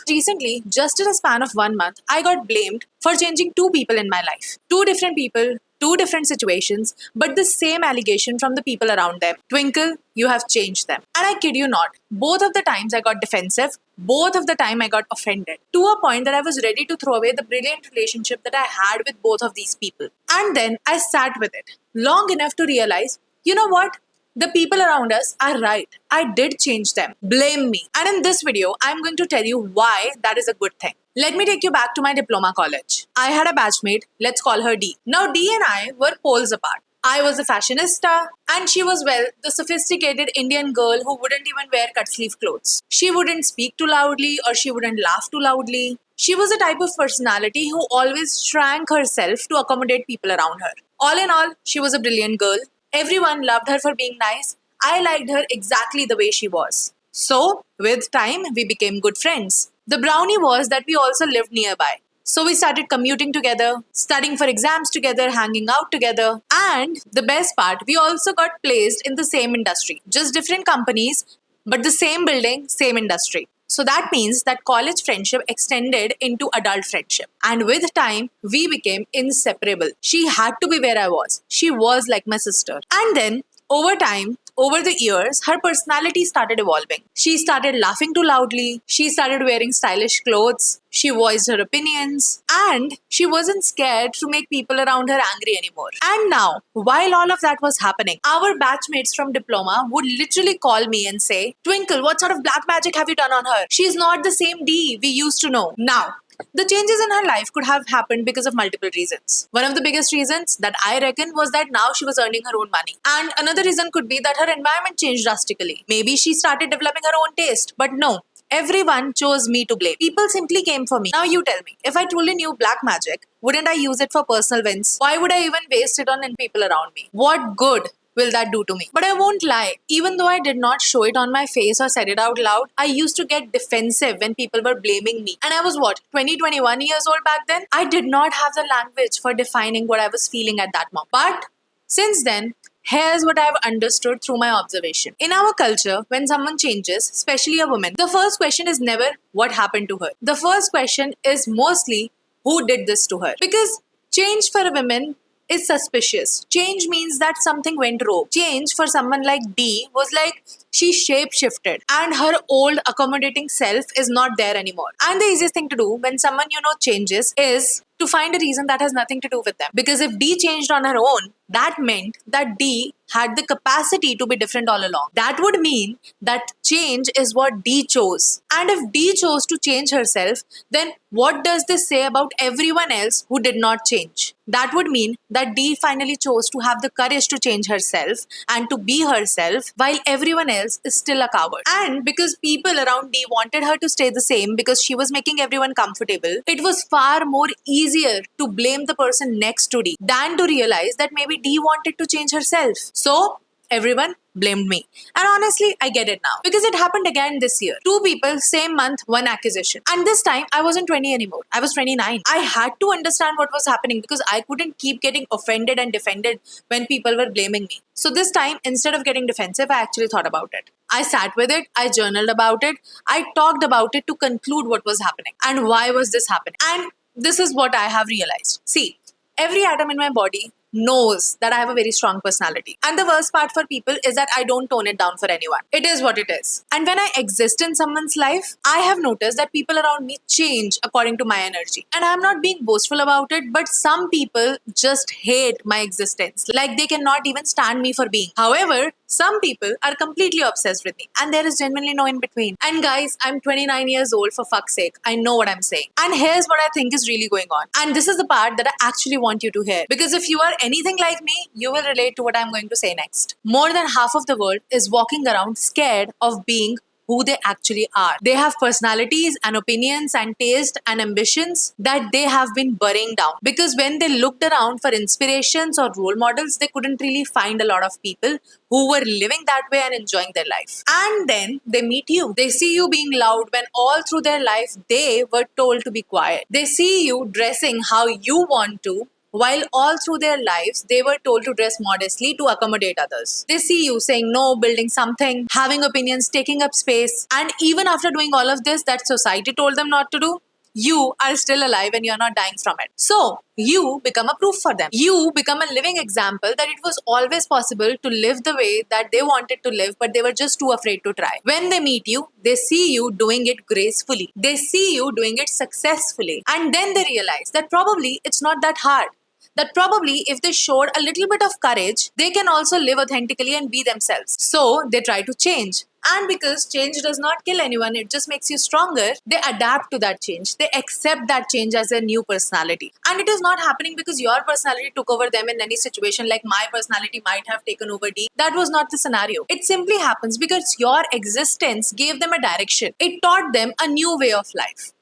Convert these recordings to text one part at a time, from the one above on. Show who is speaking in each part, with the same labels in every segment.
Speaker 1: Recently, just in a span of 1 month, I got blamed for changing two people in my life. Two different people, two different situations, but the same allegation from the people around them. Twinkle, you have changed them. And I kid you not, both of the times I got defensive, both of the time I got offended, to a point that I was ready to throw away the brilliant relationship that I had with both of these people. And then I sat with it long enough to realize, you know what? The people around us are right. I did change them. Blame me. And in this video, I'm going to tell you why that is a good thing. Let me take you back to my diploma college. I had a batchmate, let's call her D. Now, D and I were poles apart. I was a fashionista, and she was, well, the sophisticated Indian girl who wouldn't even wear cut sleeve clothes. She wouldn't speak too loudly or she wouldn't laugh too loudly. She was a type of personality who always shrank herself to accommodate people around her. All in all, she was a brilliant girl. Everyone loved her for being nice. I liked her exactly the way she was. So, with time, we became good friends. The brownie was that we also lived nearby. So we started commuting together, studying for exams together, hanging out together. And the best part, we also got placed in the same industry. Just different companies, but the same building, same industry. So that means that college friendship extended into adult friendship. And with time, we became inseparable. She had to be where I was. She was like my sister. And then, over time, over the years, her personality started evolving. She started laughing too loudly. She started wearing stylish clothes. She voiced her opinions. And she wasn't scared to make people around her angry anymore. And now, while all of that was happening, our batchmates from diploma would literally call me and say, Twinkle, what sort of black magic have you done on her? She's not the same D we used to know. Now, the changes in her life could have happened because of multiple reasons. One of the biggest reasons that I reckon was that now she was earning her own money. And another reason could be that her environment changed drastically. Maybe she started developing her own taste. But no, everyone chose me to blame. People simply came for me. Now you tell me, if I truly knew black magic, wouldn't I use it for personal wins? Why would I even waste it on people around me? What good will that do to me? But I won't lie, even though I did not show it on my face or said it out loud, I used to get defensive when people were blaming me. And I was what, 20, 21 years old back then? I did not have the language for defining what I was feeling at that moment. But since then, here's what I've understood through my observation. In our culture, when someone changes, especially a woman, the first question is never what happened to her. The first question is mostly who did this to her. Because change for a woman is suspicious. Change means that something went wrong. Change for someone like D was like she shape shifted and her old accommodating self is not there anymore. And the easiest thing to do when someone changes is to find a reason that has nothing to do with them. Because if D changed on her own, that meant that D had the capacity to be different all along. That would mean that change is what D chose. And if D chose to change herself, then what does this say about everyone else who did not change? That would mean that D finally chose to have the courage to change herself and to be herself while everyone else is still a coward. And because people around D wanted her to stay the same because she was making everyone comfortable, it was far more easier to blame the person next to D than to realize that maybe D wanted to change herself. So, everyone blamed me. And honestly, I get it now. Because it happened again this year. Two people, same month, one accusation. And this time, I wasn't 20 anymore. I was 29. I had to understand what was happening because I couldn't keep getting offended and defended when people were blaming me. So this time, instead of getting defensive, I actually thought about it. I sat with it, I journaled about it, I talked about it to conclude what was happening and why was this happening. And this is what I have realized. See, every atom in my body knows that I have a very strong personality. And the worst part for people is that I don't tone it down for anyone. It is what it is. And when I exist in someone's life, I have noticed that people around me change according to my energy. And I'm not being boastful about it, but some people just hate my existence. Like they cannot even stand me for being. However, some people are completely obsessed with me and there is genuinely no in between. And guys, I'm 29 years old, for fuck's sake. I know what I'm saying. And here's what I think is really going on. And this is the part that I actually want you to hear. Because if you are anything like me, you will relate to what I'm going to say next. More than half of the world is walking around scared of being who they actually are. They have personalities and opinions and taste and ambitions that they have been burying down. Because when they looked around for inspirations or role models, they couldn't really find a lot of people who were living that way and enjoying their life. And then they meet you. They see you being loud when all through their life they were told to be quiet. They see you dressing how you want to while all through their lives they were told to dress modestly to accommodate others. They see you saying no, building something, having opinions, taking up space, and even after doing all of this that society told them not to do, you are still alive and you're not dying from it. So, you become a proof for them. You become a living example that it was always possible to live the way that they wanted to live, but they were just too afraid to try. When they meet you, they see you doing it gracefully. They see you doing it successfully. And then they realize that probably it's not that hard. That probably if they showed a little bit of courage, they can also live authentically and be themselves. So they try to change. And because change does not kill anyone, it just makes you stronger, they adapt to that change. They accept that change as their new personality. And it is not happening because your personality took over them in any situation, like my personality might have taken over D. That was not the scenario. It simply happens because your existence gave them a direction. It taught them a new way of life.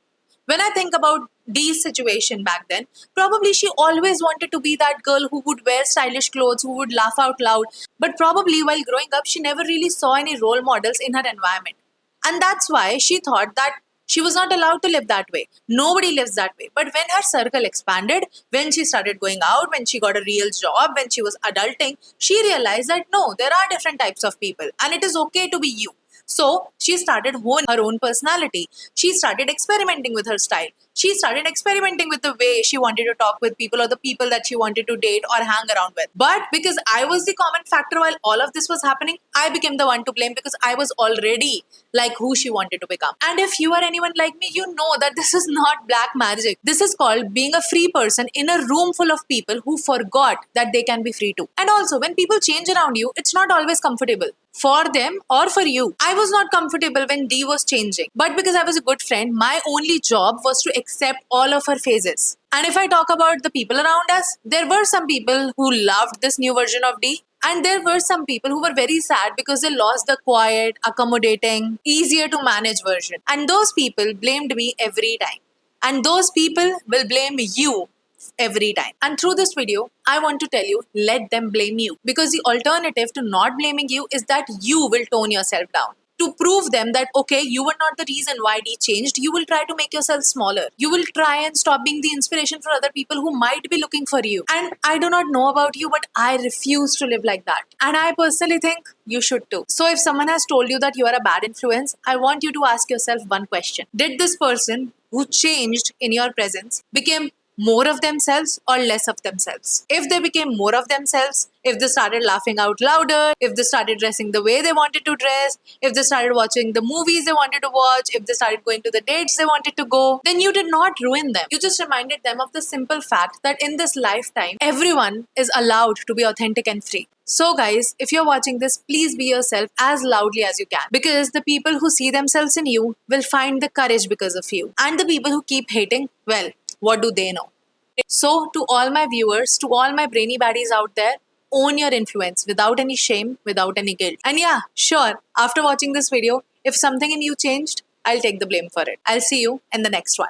Speaker 1: When I think about Dee's situation back then, probably she always wanted to be that girl who would wear stylish clothes, who would laugh out loud. But probably while growing up, she never really saw any role models in her environment. And that's why she thought that she was not allowed to live that way. Nobody lives that way. But when her circle expanded, when she started going out, when she got a real job, when she was adulting, she realized that no, there are different types of people and it is okay to be you. So she started honing her own personality. She started experimenting with her style. She started experimenting with the way she wanted to talk with people or the people that she wanted to date or hang around with. But because I was the common factor while all of this was happening, I became the one to blame because I was already like who she wanted to become. And if you are anyone like me, you know that this is not black magic. This is called being a free person in a room full of people who forgot that they can be free too. And also, when people change around you, it's not always comfortable. For them or for you. I was not comfortable when Dee was changing. But because I was a good friend, my only job was to accept all of her phases. And if I talk about the people around us, there were some people who loved this new version of Dee. And there were some people who were very sad because they lost the quiet, accommodating, easier to manage version. And those people blamed me every time. And those people will blame you every time. And through this video, I want to tell you, let them blame you. Because the alternative to not blaming you is that you will tone yourself down. To prove them that, okay, you were not the reason why Dee changed, you will try to make yourself smaller. You will try and stop being the inspiration for other people who might be looking for you. And I do not know about you, but I refuse to live like that. And I personally think you should too. So if someone has told you that you are a bad influence, I want you to ask yourself one question. Did this person who changed in your presence become more of themselves or less of themselves? If they became more of themselves, if they started laughing out louder, if they started dressing the way they wanted to dress, if they started watching the movies they wanted to watch, if they started going to the dates they wanted to go, then you did not ruin them. You just reminded them of the simple fact that in this lifetime, everyone is allowed to be authentic and free. So guys, if you're watching this, please be yourself as loudly as you can, because the people who see themselves in you will find the courage because of you. And the people who keep hating, well, what do they know? So to all my viewers, to all my brainy baddies out there, own your influence without any shame, without any guilt. And yeah, sure, after watching this video, if something in you changed, I'll take the blame for it. I'll see you in the next one.